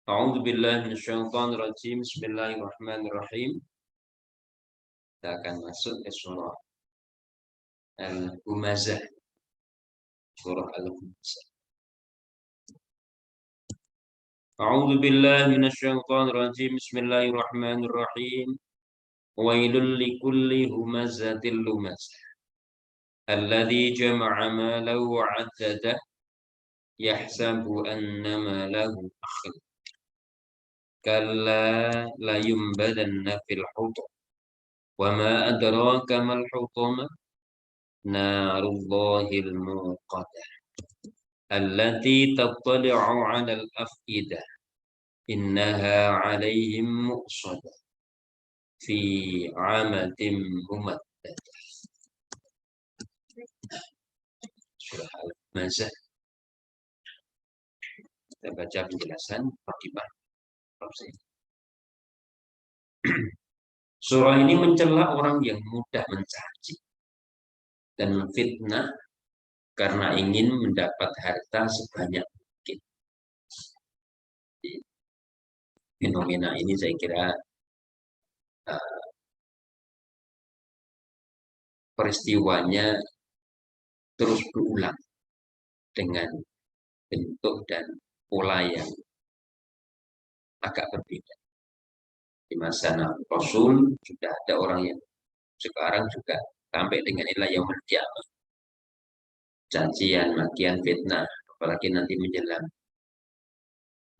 A'udzu billahi minasyaitonir rajim. Bismillahirrahmanirrahim. Kita akan masuk ke surah Al-Humazah. Surah Al-Humazah. A'udzu billahi minasyaitonir rajim. Bismillahirrahmanirrahim. Wailul likulli humazatil lumazah. Alladzi jama'a malahu 'addadah. Yahsabu anna malahu akhlad. Kalla la yumbadanna fil hutam. Wa ma adraka mal hutama. Narullahil muqadah allati tattali'u 'alal af'idah innaha 'alaihim mu'sadah fi 'amadim mumaddadah. Surah Al-Humazah. Kita baca penjelasan mukadimah. Surah ini mencela orang yang mudah mencaci dan menfitnah karena ingin mendapat harta sebanyak mungkin. Fenomena ini saya kira peristiwanya terus berulang dengan bentuk dan pola yang agak berbeda. Di masa Nabi Rasul sudah ada orang yang sekarang juga sampai dengan ila yaumil qiyamah. Cacian, makian, fitnah, apalagi nanti menjelang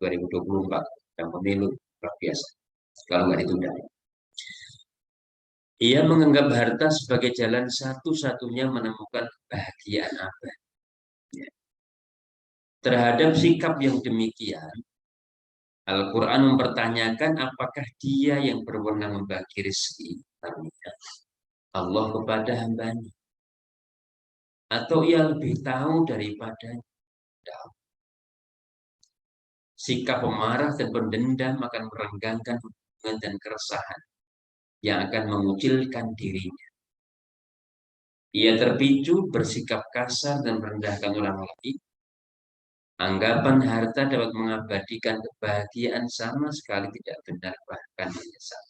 2024 yang pemilu luar biasa. Kalau nggak ditunda. Ia menganggap harta sebagai jalan satu-satunya menemukan kebahagiaan abadi. Ya. Terhadap sikap yang demikian, Al-Quran mempertanyakan apakah dia yang berwenang membagi rezeki Allah kepada hambanya, atau ia lebih tahu daripadanya. Sikap pemarah dan pendendam akan merenggangkan hubungan dan keresahan yang akan mengucilkan dirinya. Ia terpicu bersikap kasar dan merendahkan orang lain. Anggapan harta dapat mengabadikan kebahagiaan sama sekali tidak benar, bahkan menyesat.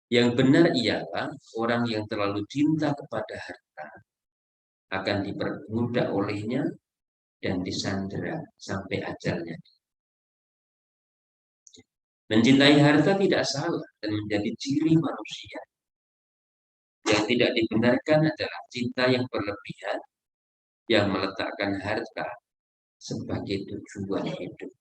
Yang benar ialah orang yang terlalu cinta kepada harta akan diperbudak olehnya dan disandera sampai ajalnya. Mencintai harta tidak salah dan menjadi ciri manusia. Yang tidak dibenarkan adalah cinta yang berlebihan yang meletakkan harta sebagai tujuan hidup.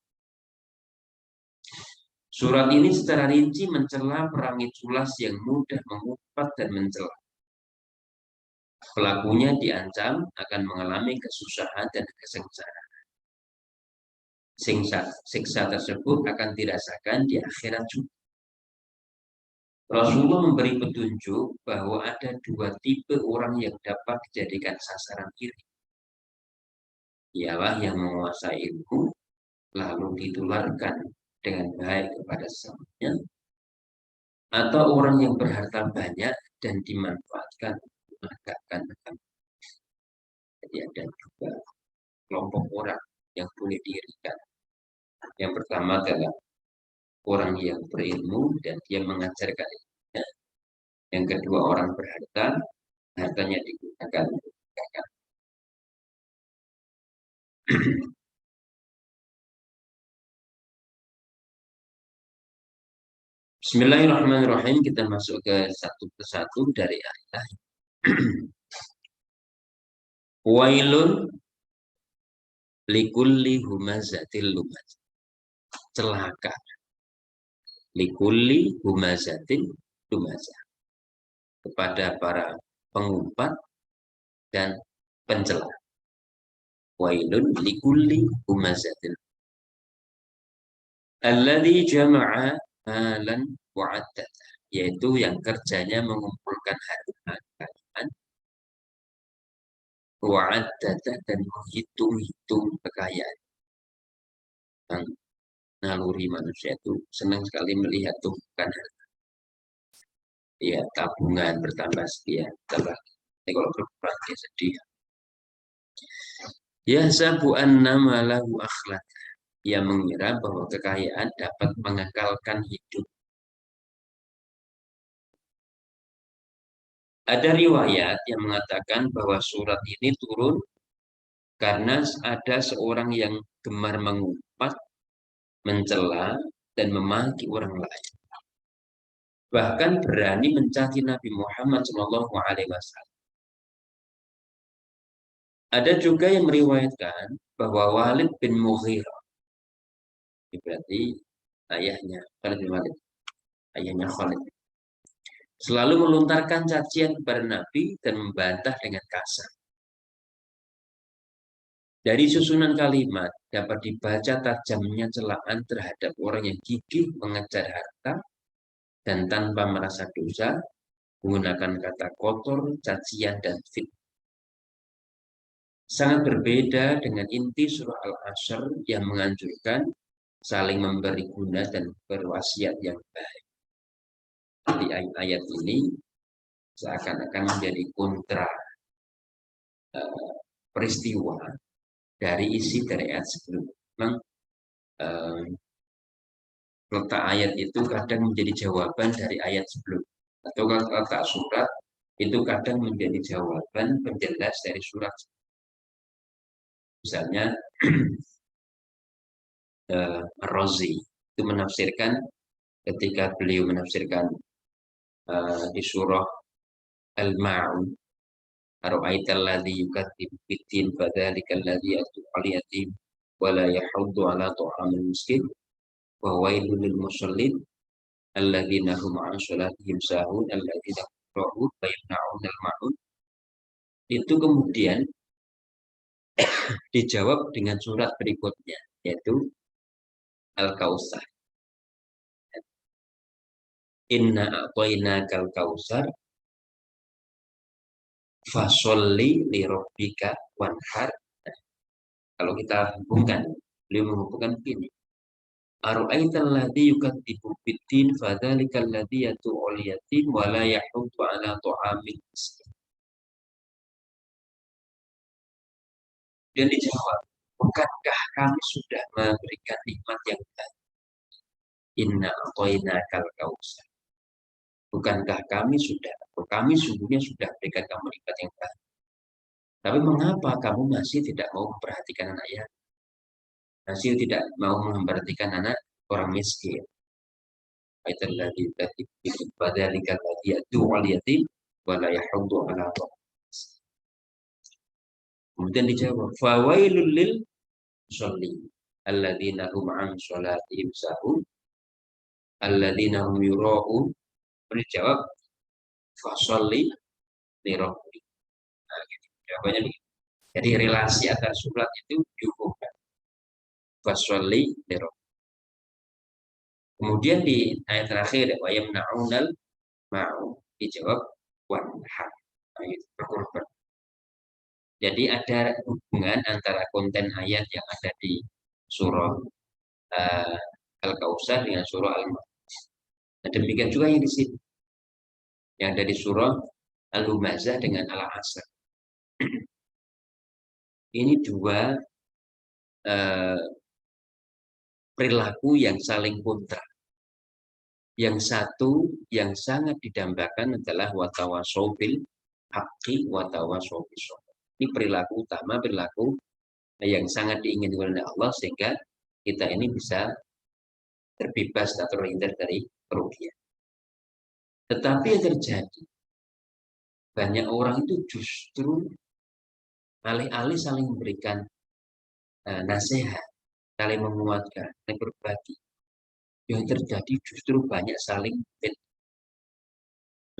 Surat ini secara rinci mencela perangi culas yang mudah mengumpat dan mencela. Pelakunya diancam akan mengalami kesusahan dan kesengsaraan. Siksa tersebut akan dirasakan di akhirat juga. Rasulullah memberi petunjuk bahwa ada dua tipe orang yang dapat dijadikan sasaran iri. Ialah yang menguasai ilmu lalu ditularkan dengan baik kepada sesamanya, atau orang yang berharta banyak dan dimanfaatkan untuk menegakkan agama. Jadi ada dua kelompok orang yang boleh diirikan. Yang pertama adalah orang yang berilmu dan dia mengajarkan ilmunya. Yang kedua orang berharta, hartanya digunakan untuk menegakkan. Bismillahirrahmanirrahim. Kita masuk ke satu persatu dari ayat. Wailun likulli humazatil lumazah. Celaka. Likulli humazatil lumazah. Kepada para pengumpat dan pencela. Wailun likulli humazatil. Alladzi jama'a malan wa'addat, yaitu yang kerjanya mengumpulkan harta kekayaan, wa'addat dan menghitung-hitung kekayaan. Naluri manusia itu senang sekali melihat tumpukan harta. Ya, tabungan bertambah sekian, tambah. Kalau berkurang dia sedih. Yahsabu anna malahu akhlad. Ia mengira bahwa kekayaan dapat mengekalkan hidup. Ada riwayat yang mengatakan bahwa surat ini turun karena ada seorang yang gemar mengumpat, mencela, dan memaki orang lain. Bahkan berani mencaci Nabi Muhammad SAW. Ada juga yang meriwayatkan bahwa Walid bin Mughirah, berarti ayahnya Khalid bin Walid, ayahnya Khalid, selalu melontarkan cacian kepada Nabi dan membantah dengan kasar. Dari susunan kalimat dapat dibaca tajamnya celaan terhadap orang yang gigih mengejar harta dan tanpa merasa dosa, menggunakan kata kotor, cacian, dan fitnah. Sangat berbeda dengan inti surah Al-Asr yang menganjurkan saling memberi guna dan berwasiat yang baik. Di ayat ini seakan-akan menjadi kontra peristiwa dari isi dari ayat sebelumnya. Memang letak ayat itu kadang menjadi jawaban dari ayat sebelumnya. Atau letak surat itu kadang menjadi jawaban penjelas dari surat. Misalnya Ar-Razi itu menafsirkan ketika beliau menafsirkan di surah Al-Ma'un, ara'aital ladzi yukadzibu bid-din fadzalikal ladzi yad'u al-yatim wa la yahuddu 'ala ta'amil miskin wa wailul lil musallin alladzina hum 'an shalatihim sahun alladzina hum wa yamna'unal ma'un. Itu kemudian dijawab dengan surat berikutnya, yaitu Al-Kautsar. Inna a'tainakal kautsar fasholli li rabbika wanhar. Nah, kalau kita hubungkan, beliau menghubungkan begini. Ara'aital ladzi yukadzibu bid-din fadzalikal ladzi yad'ul yatim wa la yahuddu 'ala ta'amil miskin. Dan dijawab, bukankah kami sudah memberikan nikmat yang baik? Inna a'tainakal kautsar. Bukankah kami sungguhnya sudah berikan kamu nikmat yang baik. Tapi mengapa kamu masih tidak mau memperhatikan anak yatim? Masih tidak mau memperhatikan anak orang miskin? Kemudian dijawab, fawailul lil musallin alladzina hum an sholatihim sahun alladzina hum yura'un. Dijawab, fasholli li rabbik. Nah, gitu. Jawabannya begitu. Jadi relasi antara surat itu dihubungkan. Fasholli li rabbik. Kemudian di ayat terakhir, wa yamna'unal ma'un, dijawab wanhar. Nah, itu berkorban. Jadi ada hubungan antara konten ayat yang ada di surah Al-Kautsar dengan surah Al-Ma'un. Nah, demikian juga yang di sini, yang ada di surah Al-Humazah dengan Al-Asr. Ini dua perilaku yang saling kontra. Yang satu yang sangat didambakan adalah watawasau bil haqqi watawasau bis sabr. Ini perilaku utama, perilaku yang sangat diinginkan oleh Allah sehingga kita ini bisa terbebas atau terhindar dari kerugian. Tetapi yang terjadi, banyak orang itu justru alih-alih saling memberikan nasihat, saling menguatkan, saling berbagi. Yang terjadi justru banyak saling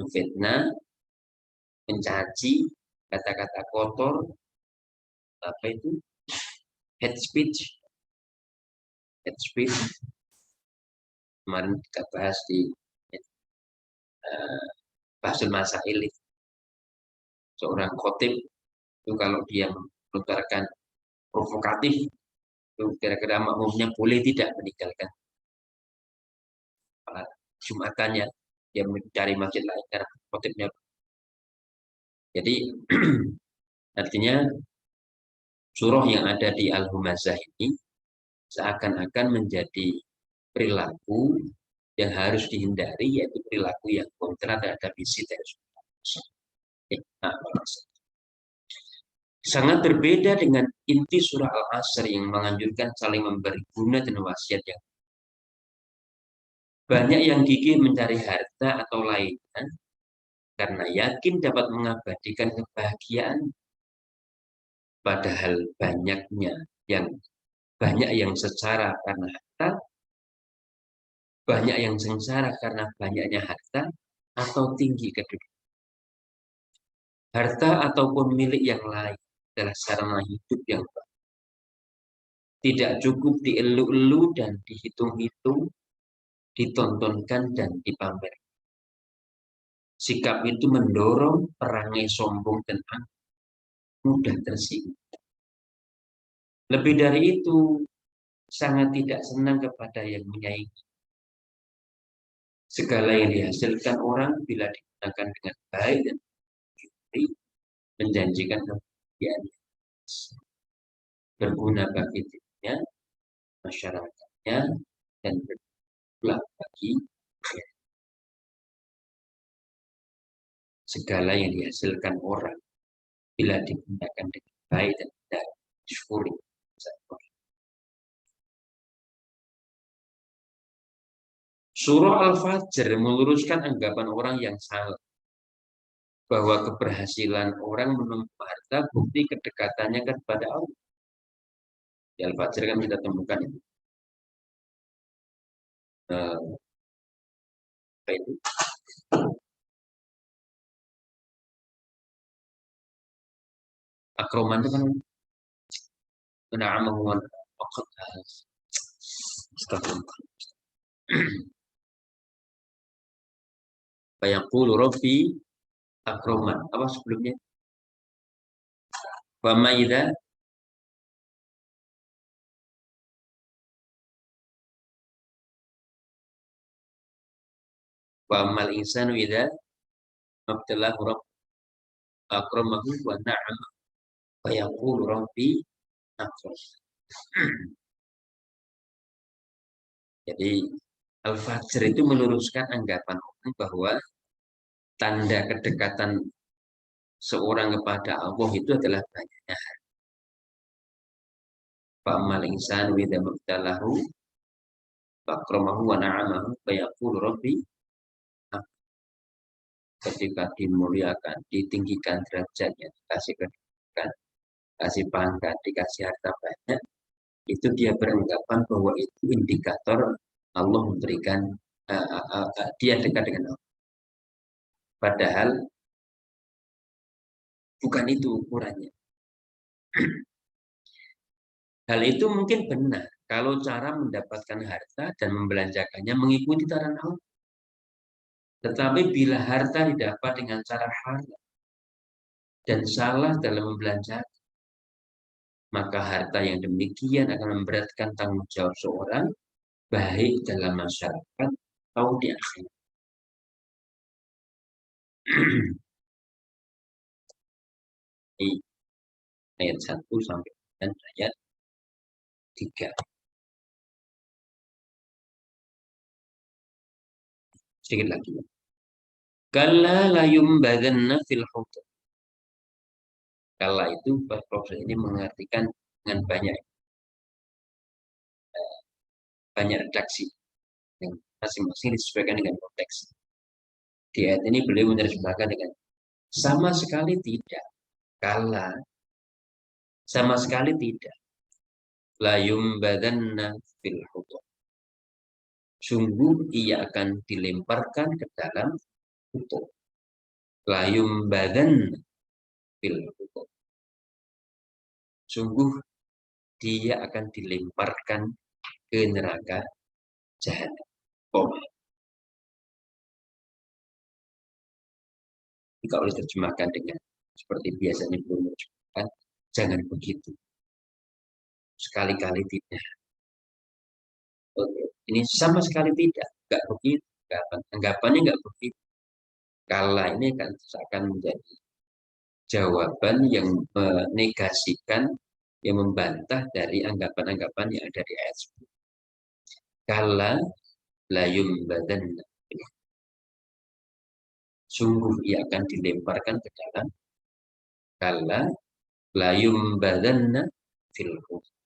fitnah, mencaci, kata-kata kotor, apa itu, hate speech. Kemarin kita bahas di Bahasul Masail, seorang khotib itu kalau dia melontarkan provokatif, itu kira-kira makmumnya boleh tidak meninggalkan Jumatannya, dia mencari masjid lain karena khotibnya. Jadi artinya surah yang ada di Al-Humazah ini seakan-akan menjadi perilaku yang harus dihindari, yaitu perilaku yang kontra terhadap isi dari nah, sangat berbeda dengan inti surah Al-Asr yang menganjurkan saling memberi guna dan wasiat yang banyak yang gigih mencari harta atau lainnya karena yakin dapat mengabadikan kebahagiaan, padahal yang banyak yang secara karena harta, banyak yang sengsara karena banyaknya harta atau tinggi kedudukan. Harta ataupun milik yang lain adalah sarana hidup yang baik. Tidak cukup dielu-elu dan dihitung-hitung, ditontonkan dan dipamerkan. Sikap itu mendorong perangai sombong dan mudah tersinggung. Lebih dari itu, sangat tidak senang kepada yang menyaingi. Segala yang dihasilkan orang bila digunakan dengan baik dan menjanjikan kebahagiaan berguna bagi dirinya, masyarakatnya, dan berguna bagi segala yang dihasilkan orang bila digunakan dengan baik dan tidak disyukuri. Surah Al-Fajr meluruskan anggapan orang yang salah bahwa keberhasilan orang menemukan harta bukti kedekatannya kepada Allah. Di Al-Fajr kan kita temukan itu. Apa itu? Akroman itu kan na'amahu wa faqad astagfirullah. Fayaqulu rabbi akroman. Apa sebelumnya? Wa ma idza wa amal insanu idza mabtalahu rabb akramahu wa na'am fayaqulu rabbi akram. Jadi Al-Fajr itu meluruskan anggapan orang bahwa tanda kedekatan seorang kepada Allah itu adalah banyaknya harta. Fa'amal insanu idza mabtalahu fakramahu wa na'amahu fayaqulu rabbi, ketika dimuliakan, ditinggikan derajatnya, dikasih kedudukan, dikasih pangkat, dikasih harta banyak, itu dia beranggapan bahwa itu indikator Allah memberikan dia dekat dengan Allah. Padahal bukan itu ukurannya. Hal itu mungkin benar kalau cara mendapatkan harta dan membelanjakannya mengikuti tatanan Allah. Tetapi bila harta didapat dengan cara halal dan salah dalam membelanjakan, maka harta yang demikian akan memberatkan tanggung jawab seorang baik dalam masyarakat atau di akhirat. Ini ayat 1 sampai dan ayat 3. Sedikit lagi. Kalla la yumbadanna fil hutam. Kalla itu Profesor ini mengartikan dengan banyak redaksi yang masing-masing disesuaikan dengan konteks. Di ayat ini beliau menerjemahkan dengan sama sekali tidak. Kalla sama sekali tidak. La yumbadanna fil hutam. Sungguh ia akan dilemparkan ke dalam hutam. La yumbadanna fil hutam. Sungguh dia akan dilemparkan ke neraka jahanam. Kalau diterjemahkan dengan seperti biasanya belum menerjemahkan, jangan begitu. Sekali-kali tidak. Oke. Ini sama sekali tidak. Enggak begitu. Anggapannya enggak begitu. Kala ini akan menjadi jawaban yang menegasikan, yang membantah dari anggapan-anggapan yang ada di ayat 10. Kala layum badan, sungguh ia akan dilemparkan ke dalam kala layum badanna fil hutama.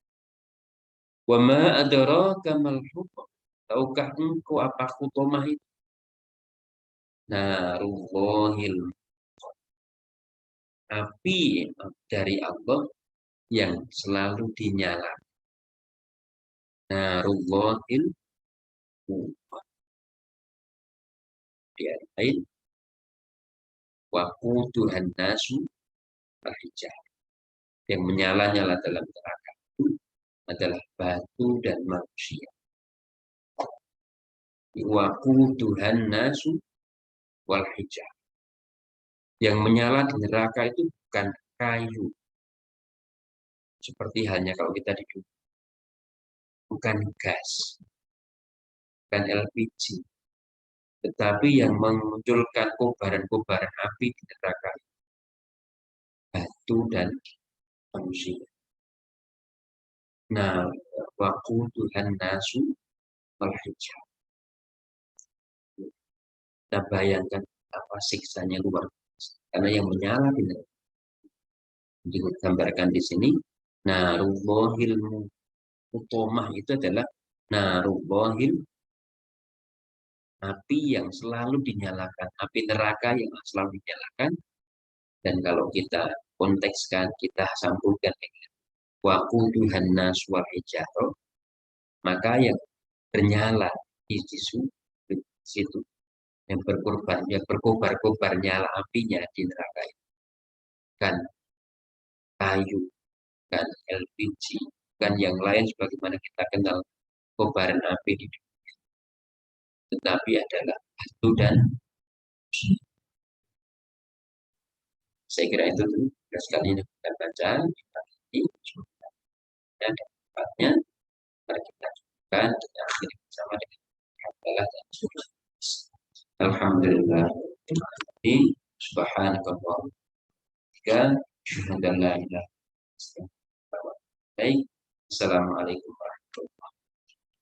Wa ma adraka mal hutama. Tahukah engkau apa hutamah itu? Narullahil, api dari Allah yang selalu dinyalakan. Narullahil hutama. Dia lain waquduhan nasu al-hijab. Yang menyala-nyala dalam neraka itu adalah batu dan manusia. Waquduhan nasu wal hijab. Yang menyala di neraka itu bukan kayu, seperti hanya kalau kita di dunia, bukan gas, bukan LPG, tetapi yang memunculkan kobaran-kobaran api di neraka itu batu dan manusia. Nah, waquduhan nasu wal hijab. Kita bayangkan apa siksanya luar biasa. Karena yang menyala di neraka digambarkan di sini, narullahil utomah itu adalah narullahil, api yang selalu dinyalakan, api neraka yang selalu dinyalakan. Dan kalau kita kontekskan, kita sambungkan dengan waquduhan nas wal hijarah, maka yang bernyala di situ, yang berkobar-kobar nyala apinya di neraka itu kan kayu, kan LPG, kan yang lain sebagaimana kita kenal kobaran api di dunia, tetapi adalah batu dan manusia. Saya kira itu dulu sekali ini kita baca ini dan tempatnya mari kita coba kita akhiri bersama dengan hamdalah dan syukur. Alhamdulillah. Subhanakallah. Tiga. Alhamdulillah. Baik. Assalamualaikum.